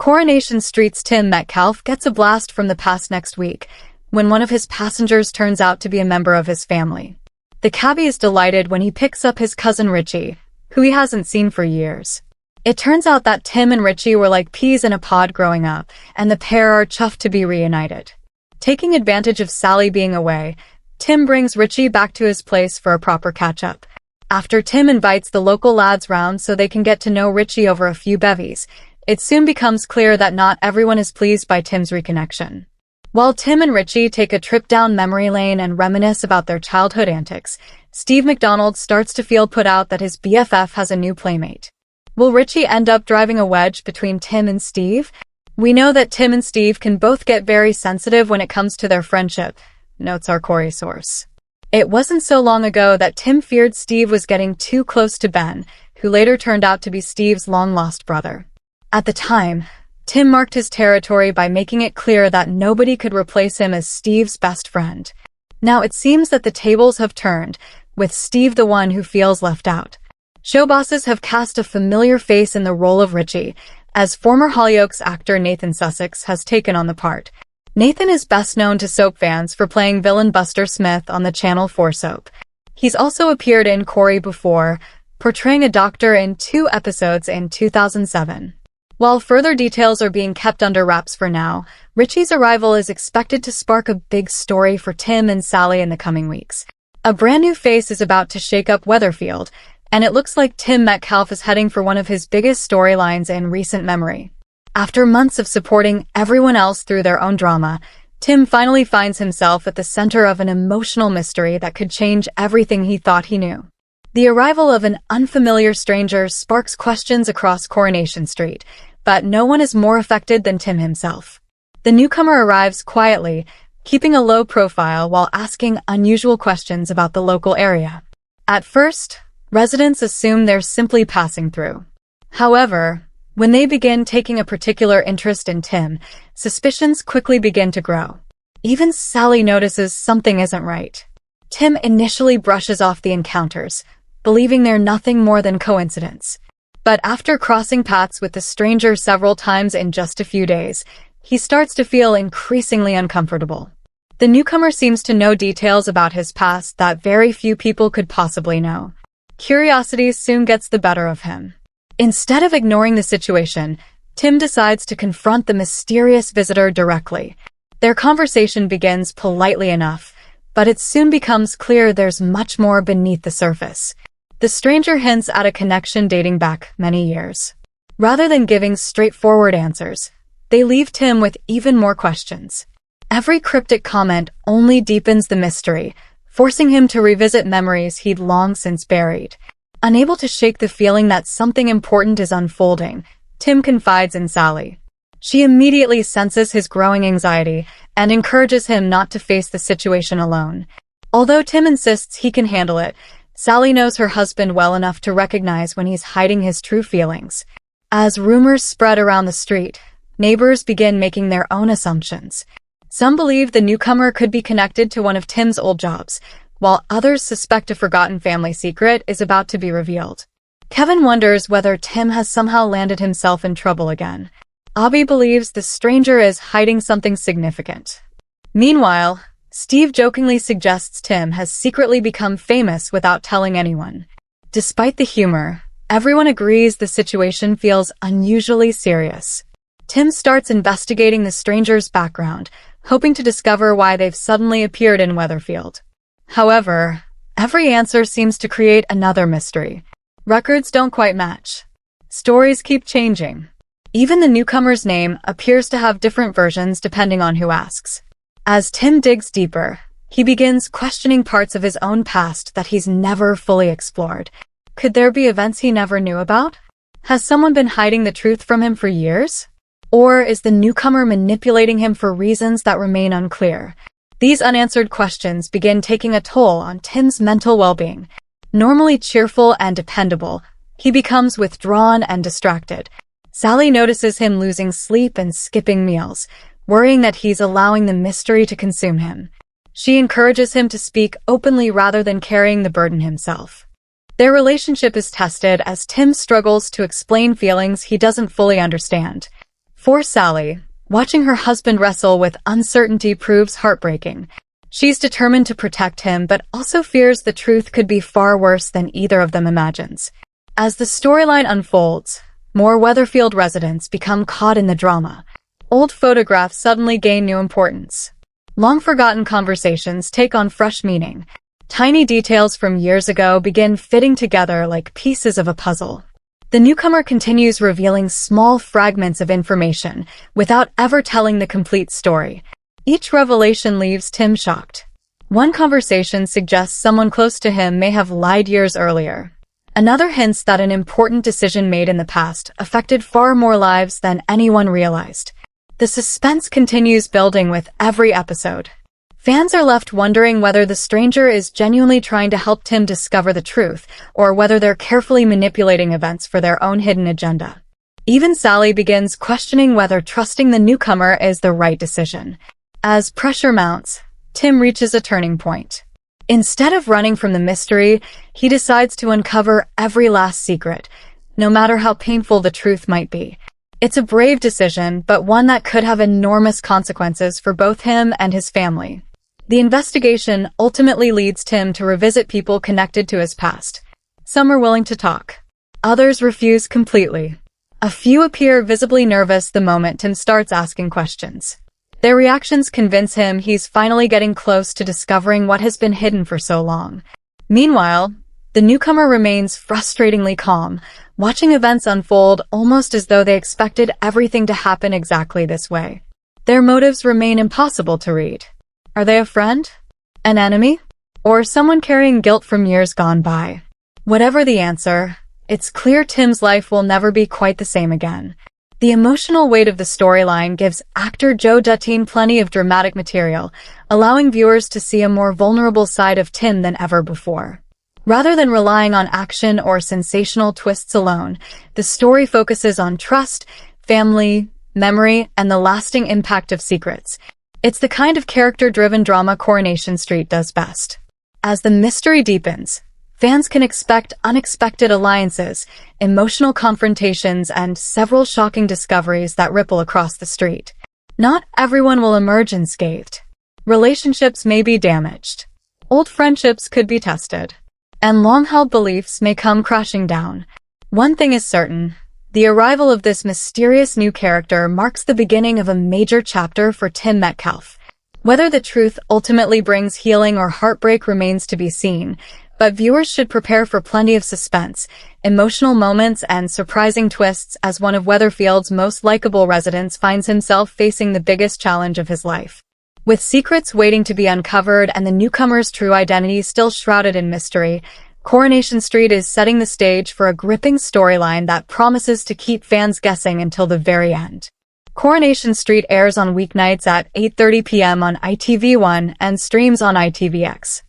Coronation Street's Tim Metcalf gets a blast from the past next week, when one of his passengers turns out to be a member of his family. The cabbie is delighted when he picks up his cousin Richie, who he hasn't seen for years. It turns out that Tim and Richie were like peas in a pod growing up, and the pair are chuffed to be reunited. Taking advantage of Sally being away, Tim brings Richie back to his place for a proper catch-up. After Tim invites the local lads round so they can get to know Richie over a few bevies, it soon becomes clear that not everyone is pleased by Tim's reconnection. While Tim and Richie take a trip down memory lane and reminisce about their childhood antics, Steve McDonald starts to feel put out that his BFF has a new playmate. Will Richie end up driving a wedge between Tim and Steve? We know that Tim and Steve can both get very sensitive when it comes to their friendship, notes our Corey source. It wasn't so long ago that Tim feared Steve was getting too close to Ben, who later turned out to be Steve's long-lost brother. At the time, Tim marked his territory by making it clear that nobody could replace him as Steve's best friend. Now it seems that the tables have turned, with Steve the one who feels left out. Show bosses have cast a familiar face in the role of Richie, as former Hollyoaks actor Nathan Sussex has taken on the part. Nathan is best known to soap fans for playing villain Buster Smith on the Channel 4 soap. He's also appeared in Corey before, portraying a doctor in 2 episodes in 2007. While further details are being kept under wraps for now, Richie's arrival is expected to spark a big story for Tim and Sally in the coming weeks. A brand new face is about to shake up Weatherfield, and it looks like Tim Metcalf is heading for one of his biggest storylines in recent memory. After months of supporting everyone else through their own drama, Tim finally finds himself at the center of an emotional mystery that could change everything he thought he knew. The arrival of an unfamiliar stranger sparks questions across Coronation Street, but no one is more affected than Tim himself. The newcomer arrives quietly, keeping a low profile while asking unusual questions about the local area. At first, residents assume they're simply passing through. However, when they begin taking a particular interest in Tim, suspicions quickly begin to grow. Even Sally notices something isn't right. Tim initially brushes off the encounters, believing they're nothing more than coincidence. But after crossing paths with the stranger several times in just a few days, he starts to feel increasingly uncomfortable. The newcomer seems to know details about his past that very few people could possibly know. Curiosity soon gets the better of him. Instead of ignoring the situation, Tim decides to confront the mysterious visitor directly. Their conversation begins politely enough, but it soon becomes clear there's much more beneath the surface. The stranger hints at a connection dating back many years. Rather than giving straightforward answers, they leave Tim with even more questions. Every cryptic comment only deepens the mystery, forcing him to revisit memories he'd long since buried. Unable to shake the feeling that something important is unfolding, Tim confides in Sally. She immediately senses his growing anxiety and encourages him not to face the situation alone. Although Tim insists he can handle it, Sally knows her husband well enough to recognize when he's hiding his true feelings. As rumors spread around the street, neighbors begin making their own assumptions. Some believe the newcomer could be connected to one of Tim's old jobs, while others suspect a forgotten family secret is about to be revealed. Kevin wonders whether Tim has somehow landed himself in trouble again. Abby believes the stranger is hiding something significant. Meanwhile, Steve jokingly suggests Tim has secretly become famous without telling anyone. Despite the humor, everyone agrees the situation feels unusually serious. Tim starts investigating the stranger's background, hoping to discover why they've suddenly appeared in Weatherfield. However, every answer seems to create another mystery. Records don't quite match. Stories keep changing. Even the newcomer's name appears to have different versions depending on who asks. As Tim digs deeper, he begins questioning parts of his own past that he's never fully explored. Could there be events he never knew about? Has someone been hiding the truth from him for years? Or is the newcomer manipulating him for reasons that remain unclear? These unanswered questions begin taking a toll on Tim's mental well-being. Normally cheerful and dependable, he becomes withdrawn and distracted. Sally notices him losing sleep and skipping meals, worrying that he's allowing the mystery to consume him. She encourages him to speak openly rather than carrying the burden himself. Their relationship is tested as Tim struggles to explain feelings he doesn't fully understand. For Sally, watching her husband wrestle with uncertainty proves heartbreaking. She's determined to protect him, but also fears the truth could be far worse than either of them imagines. As the storyline unfolds, more Weatherfield residents become caught in the drama. Old photographs suddenly gain new importance. Long-forgotten conversations take on fresh meaning. Tiny details from years ago begin fitting together like pieces of a puzzle. The newcomer continues revealing small fragments of information without ever telling the complete story. Each revelation leaves Tim shocked. One conversation suggests someone close to him may have lied years earlier. Another hints that an important decision made in the past affected far more lives than anyone realized. The suspense continues building with every episode. Fans are left wondering whether the stranger is genuinely trying to help Tim discover the truth, or whether they're carefully manipulating events for their own hidden agenda. Even Sally begins questioning whether trusting the newcomer is the right decision. As pressure mounts, Tim reaches a turning point. Instead of running from the mystery, he decides to uncover every last secret, no matter how painful the truth might be. It's a brave decision, but one that could have enormous consequences for both him and his family. The investigation ultimately leads Tim to revisit people connected to his past. Some are willing to talk. Others refuse completely. A few appear visibly nervous the moment Tim starts asking questions. Their reactions convince him he's finally getting close to discovering what has been hidden for so long. Meanwhile, the newcomer remains frustratingly calm, watching events unfold almost as though they expected everything to happen exactly this way. Their motives remain impossible to read. Are they a friend? An enemy? Or someone carrying guilt from years gone by? Whatever the answer, it's clear Tim's life will never be quite the same again. The emotional weight of the storyline gives actor Joe Dutton plenty of dramatic material, allowing viewers to see a more vulnerable side of Tim than ever before. Rather than relying on action or sensational twists alone, the story focuses on trust, family, memory, and the lasting impact of secrets. It's the kind of character-driven drama Coronation Street does best. As the mystery deepens, fans can expect unexpected alliances, emotional confrontations, and several shocking discoveries that ripple across the street. Not everyone will emerge unscathed. Relationships may be damaged. Old friendships could be tested. And long-held beliefs may come crashing down. One thing is certain. The arrival of this mysterious new character marks the beginning of a major chapter for Tim Metcalfe. Whether the truth ultimately brings healing or heartbreak remains to be seen, but viewers should prepare for plenty of suspense, emotional moments, and surprising twists as one of Weatherfield's most likable residents finds himself facing the biggest challenge of his life. With secrets waiting to be uncovered and the newcomer's true identity still shrouded in mystery, Coronation Street is setting the stage for a gripping storyline that promises to keep fans guessing until the very end. Coronation Street airs on weeknights at 8:30 p.m. on ITV1 and streams on ITVX.